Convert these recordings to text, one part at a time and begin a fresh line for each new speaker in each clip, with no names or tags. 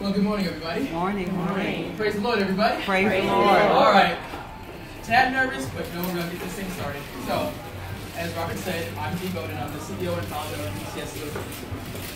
Well, good morning, everybody.
Morning.
Morning.
Praise the Lord, everybody.
Praise the Lord.
All right. Tad nervous, but you know we're going to get this thing started. So, as Robert said, I'm Dee Bowden. I'm the CEO and founder of BCS Solutions.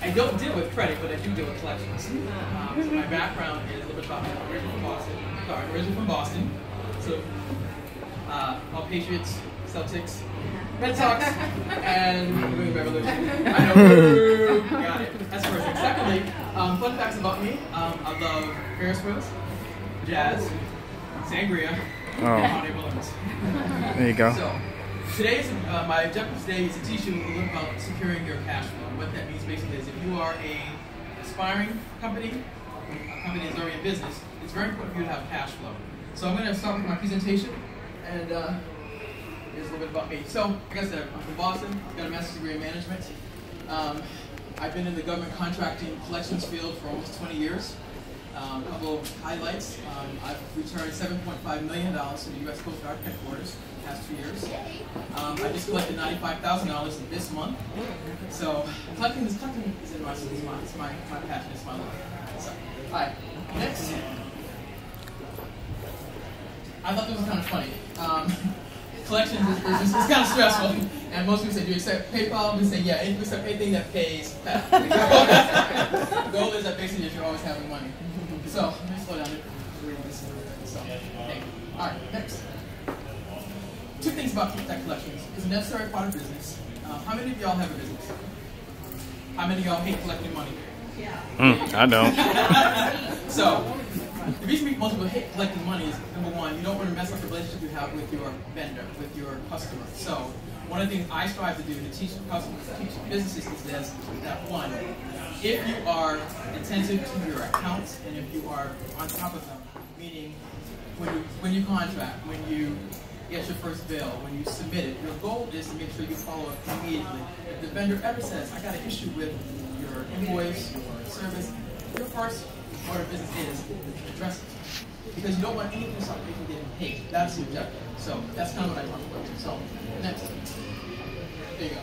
I don't deal with credit, but I do deal with collections. So my background is a little bit about me. I'm originally from Boston. So, all Patriots, Celtics, Red Sox, and New England Revolution. I know. Got it. That's first thing. Secondly, fun facts about me. I love Ferris wheels, jazz, sangria, and holiday balloons.
There you go.
So, today's my objective today is to teach you a little about securing your cash flow. What that means basically is if you are an aspiring company, a company that's already in business, it's very important for you to have cash flow. So I'm going to start with my presentation, and here's a little bit about me. So, like I said, I'm from Boston. I've got a master's degree in management. I've been in the government contracting collections field for almost 20 years. A couple of highlights. I've returned $7.5 million to the U.S. Coast Guard headquarters in the past 2 years. I just collected $95,000 this month. So collecting is in my passion, it's my life. So, all right, next. I thought this was kind of funny. Collections is kind of stressful, and most people say, do you accept PayPal? We say, yeah, we accept anything that pays. The goal is that basically you're always having money. So, let me slow down to read this. So, okay. All right, next. Two things about debt collections. It's a necessary part of business. How many of y'all have a business? How many of y'all hate collecting money?
I don't.
So, the reason most people hate collecting money is, number one, you don't want to mess up the relationship you have with your vendor, with your customer. So, one of the things I strive to do to teach customers, teach businesses is this, that one, if you are attentive to your accounts and if you are on top of them, meaning when you contract, when you get your first bill, when you submit it, your goal is to make sure you follow up immediately. If the vendor ever says, I got an issue with your invoice or service, your first order of business is address it. Because you don't want anything to stop you from getting paid. That's the objective. So that's kind of what I talk about. So next. There you go.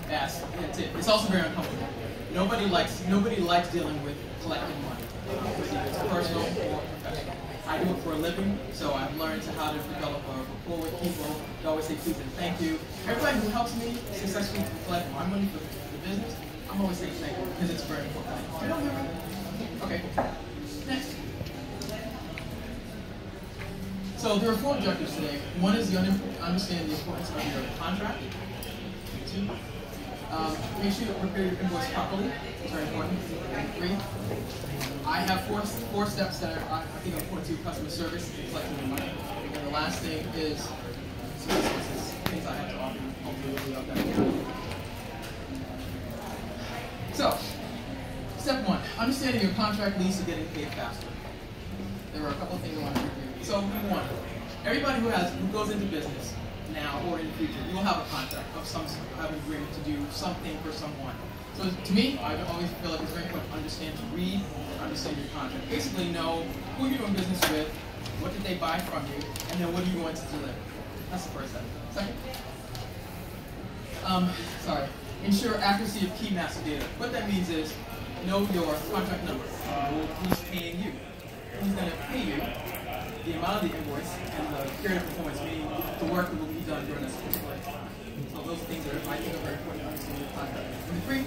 That's it. It's also very uncomfortable. Nobody likes dealing with collecting money. Whether it's personal or professional. I do it for a living, so I've learned how to develop a rapport with people. They always say please and thank you. Everybody who helps me successfully collect my money for the business, I'm always saying thank you because it's very important. You don't have it? Okay. Next. So there are 4 objectives today. One is understand the importance of your contract. 2, make sure you prepare your invoice properly. It's very important. 3, I have four steps that I think are important to customer service and collecting your money. And the last thing is resources, things I have to offer. Hopefully we'll do that. So, step 1, understanding your contract leads to getting paid faster. There are a couple of things I want to review. So, 1, everybody who goes into business now or in the future, you will have a contract of some sort, have an agreement to do something for someone. So to me, I always feel like it's very important to understand, to read, understand your contract. Basically know who you're doing business with, what did they buy from you, and then what are you going to deliver. That's the first step. Second, ensure accuracy of key master data. What that means is know your contract number. Who's paying you? Who's going to pay you? The amount of the invoice and the period of performance, meaning the work that will be done during this particular time. So those things are, I think, are very important to understand your contract. And 3,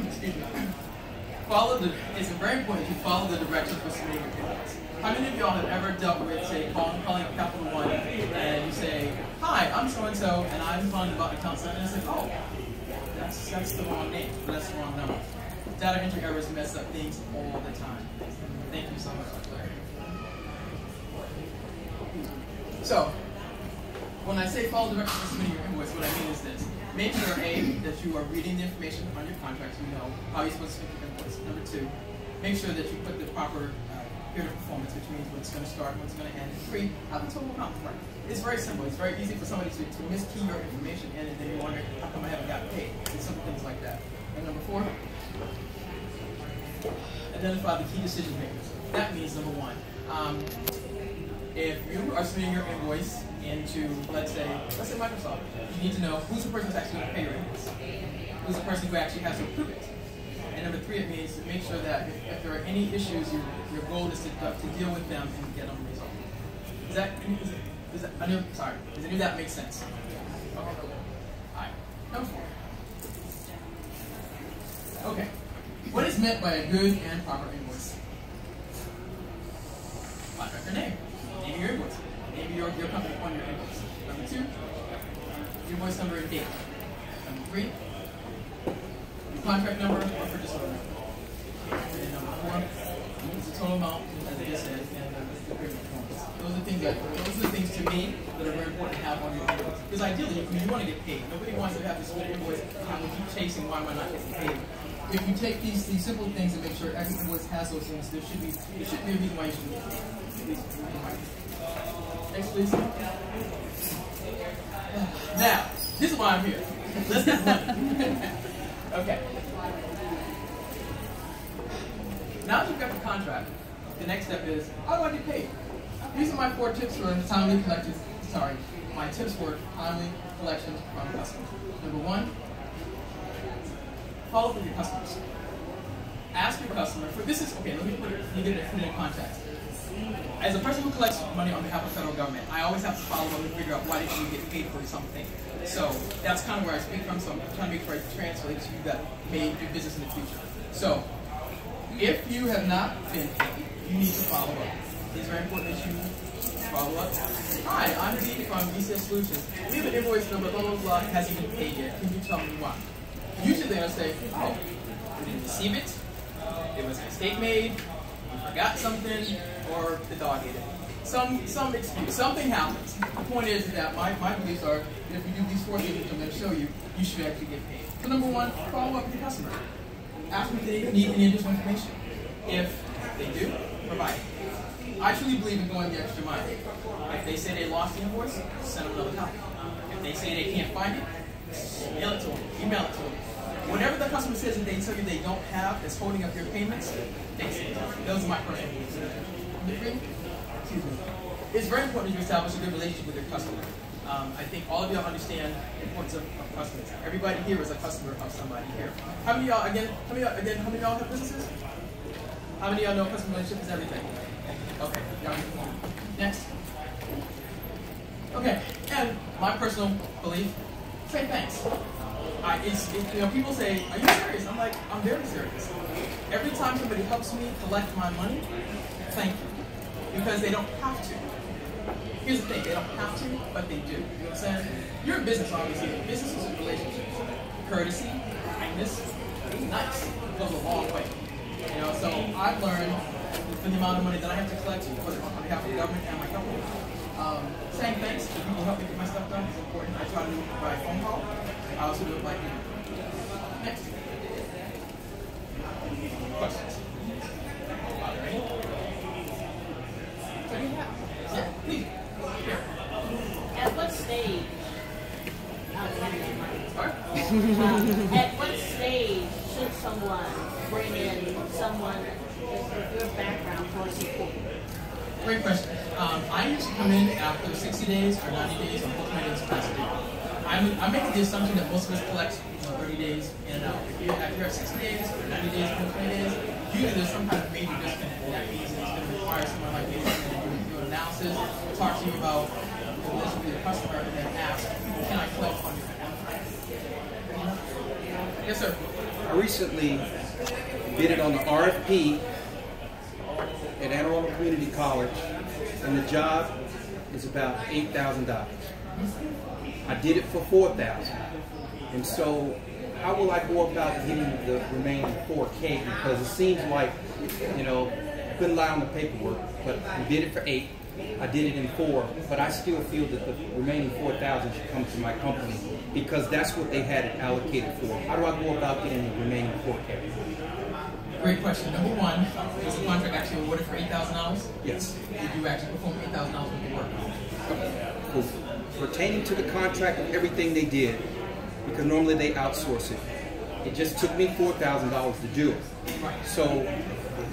excuse me, it's very important that you follow the directions for submitting your invoice. How many of y'all have ever dealt with, say, calling up Capital One and you say, hi, I'm so-and-so, and I'm calling about account 7, and it's like, oh, that's the wrong name, but that's the wrong number. Data entry errors mess up things all the time. Thank you so much, Larry. So, when I say follow directions for submitting your invoice, what I mean is this. Make sure, A, that you are reading the information on your contract so you know how you're supposed to submit your invoice. Number 2, make sure that you put the proper period of performance, which means when it's going to start, when it's going to end. And 3, have the total amount right. It's very simple. It's very easy for somebody to miskey your information and then you wonder, how come I haven't got paid? It's simple things like that. And number 4, identify the key decision makers. That means, number 1, if you are submitting your invoice into, let's say Microsoft, you need to know who's the person that's actually going to pay your invoice. Who's the person who actually has to approve it. And number 3, it means to make sure that if there are any issues, your goal is to deal with them and get them resolved. Does any of that make sense? Okay. All right. Number 4. Okay. What is meant by a good and proper invoice? Contractor name. Name of your invoice. Name of your company on your invoice. Number 2, invoice number and date. Number 3, your contract number or purchase order number. And number 4 is the total amount, as I just said, and the agreement forms. Those are the things to me that are very important to have on your invoice. Because ideally, you want to get paid. Nobody wants to have this invoice and we keep chasing why am I not getting paid. If you take these simple things and make sure every invoice has those things, there should be a reason why you should get paid. Next, please. Now, this is why I'm here. Let's get money. Okay. Now that you've got the contract, the next step is, how do I get paid? These are my 4 tips for timely collections. Sorry, my tips for timely collections from customers. Number 1, follow up with your customers. Ask your customer for this is okay. Let me put it in context. As a person who collects money on behalf of the federal government, I always have to follow up and figure out why didn't you get paid for something. So that's kind of where I speak from. So I'm trying to make sure I translate to you that may do business in the future. So if you have not been paid, you need to follow up. It's very important that you follow up. Hi, I'm Dee from ECS Solutions. We have an invoice number, blah, blah, blah, hasn't been paid yet. Can you tell me why? Usually they'll say, oh, we didn't receive it, there was a mistake made, we forgot something, or the dog ate it. Some excuse, something happens. The point is that my beliefs are, if you do these 4 things which I'm going to show you, you should actually get paid. So number 1, follow up with your customer. Ask them if they need any additional information. If they do, provide it. I truly believe in going the extra mile. If they say they lost the invoice, send them another copy. If they say they can't find it, mail it to them, email it to them. Whatever the customer says that they tell you they don't have that's holding up your payments, fix it. Those are my personal beliefs. It's very important to establish a good relationship with your customer. I think all of y'all understand the importance of customers. Everybody here is a customer of somebody here. How many of y'all have businesses? How many of y'all know customer relationship is everything? Okay, y'all get the point. Next. Okay, and my personal belief, say thanks. People say, are you serious? I'm like, I'm very serious. Every time somebody helps me collect my money, thank you. Because they don't have to. Here's the thing, they don't have to, but they do. You know what I'm saying? You're in business, obviously. Business is a relationship. Courtesy, kindness, being nice goes a long way. You know, so I've learned for the amount of money that I have to collect on behalf of the government and my company. Saying thanks to people who help me get my stuff done is important. I try to do it by phone call. I also do it by email. Next. Questions? Are there any? Yeah, please. Here.
At what stage? At what stage should someone bring in someone with your background for support?
Great question. I usually come in after 60 days or 90 days or 45 days past due. I make the assumption that most of us collect 30 days in and out. If you're at 60 days or 90 days or 20 days, usually there's some kind of major disconnect. And that means it's going to require someone like me to do an analysis, talk to you about the relationship with the customer, and then ask, can I collect on your behalf? Yes, sir.
I recently bid on the RFP at Anne Arundel Community College, and the job is about $8,000. I did it for $4,000, and so how will I go about getting the remaining $4K? Because it seems like, you know, I couldn't lie on the paperwork, but we did it for $8,000. I did it in $4,000, but I still feel that the remaining $4,000 should come to my company because that's what they had it allocated for. How do I go about getting the remaining $4K?
Great question. Number 1, was the contract actually awarded for $8,000?
Yes.
Did you actually perform $8,000 worth of work?
Cool. Pertaining to the contract and everything they did, because normally they outsource it. It just took me $4,000 to do it. So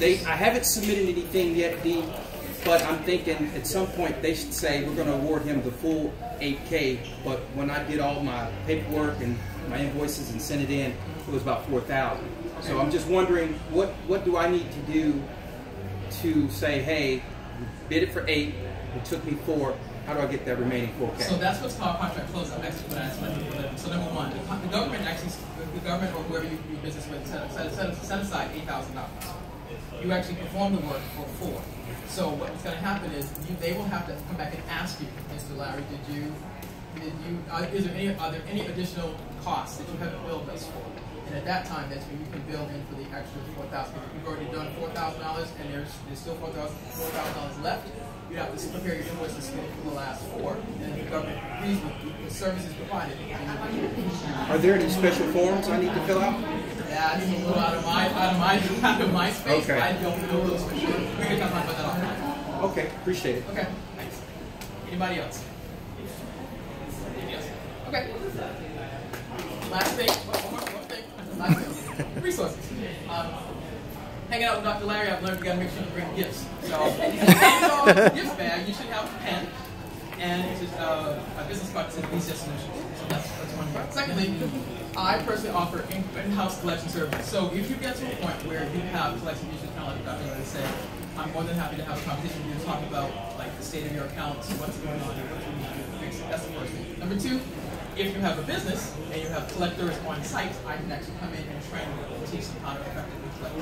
I haven't submitted anything yet, Dee, but I'm thinking at some point they should say we're going to award him the full $8K. But when I did all my paperwork and my invoices and sent it in, it was about $4,000. So I'm just wondering, what do I need to do to say, hey, bid it for 8, it took me 4, how do I get that remaining 4K?
So that's what's called contract closeout. Actually, what I explained for them. So number one, the government actually, the government or whoever you do business with, set aside $8,000. You actually perform the work for 4. So what's going to happen is they will have to come back and ask you, Mr. Larry, are there any additional costs that you haven't billed us for? And at that time, that's when you can bill in for the extra $4,000. If you've already done $4,000 and there's still $4,000 left, you have to prepare your invoices for the last 4, and the government agrees with the services provided.
Are there any special forms I need to fill out?
That's a little out of my space.
Okay.
I don't know those for sure. We can talk about that offline.
Okay, appreciate it.
Okay, thanks. Anybody else? Yes. Okay. Last thing. One more thing. Last thing. Resources. Hanging out with Dr. Larry, I've learned you gotta make sure you bring gifts. So, in your gift bag, you should have a pen and just a business card that says BCS Solutions. So that's one part. Secondly, I personally offer in-house collection services. So if you get to a point where you have collection issues, kind of like Dr. Larry said, I'm more than happy to have a conversation with you and talk about like the state of your accounts, what's going on, and what you need to fix. That's the first thing. Number 2, if you have a business and you have collectors on site, I can actually come in and train and teach them how to effectively collect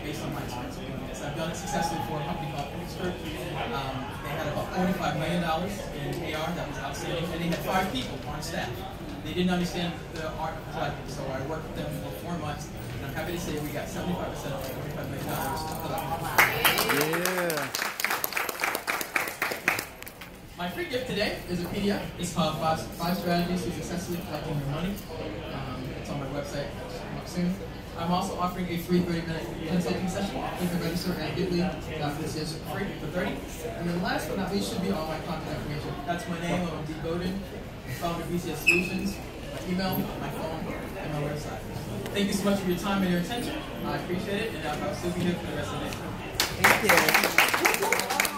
based on my experience doing this. I've done it successfully for a company called Expert. They had about $45 million in AR that was outstanding, and they had 5 people on staff. They didn't understand the art of collecting, so I worked with them for 4 months, and I'm happy to say we got 75% of the $45 million to collect.
Yeah.
My free gift today is a PDF. It's called 5 Strategies to Successfully Collecting Your Money. It's on my website. It's coming up soon. I'm also offering a free 30-minute consulting session. You can register at bit.ly/BCS free for 30. And then last but not least should be all my contact information. That's my name. I'm D. Bowden, founder of BCS Solutions, my email, my phone, and my website. Thank you so much for your time and your attention. I appreciate it, and I'll still be here for the rest of the day.
Thank you.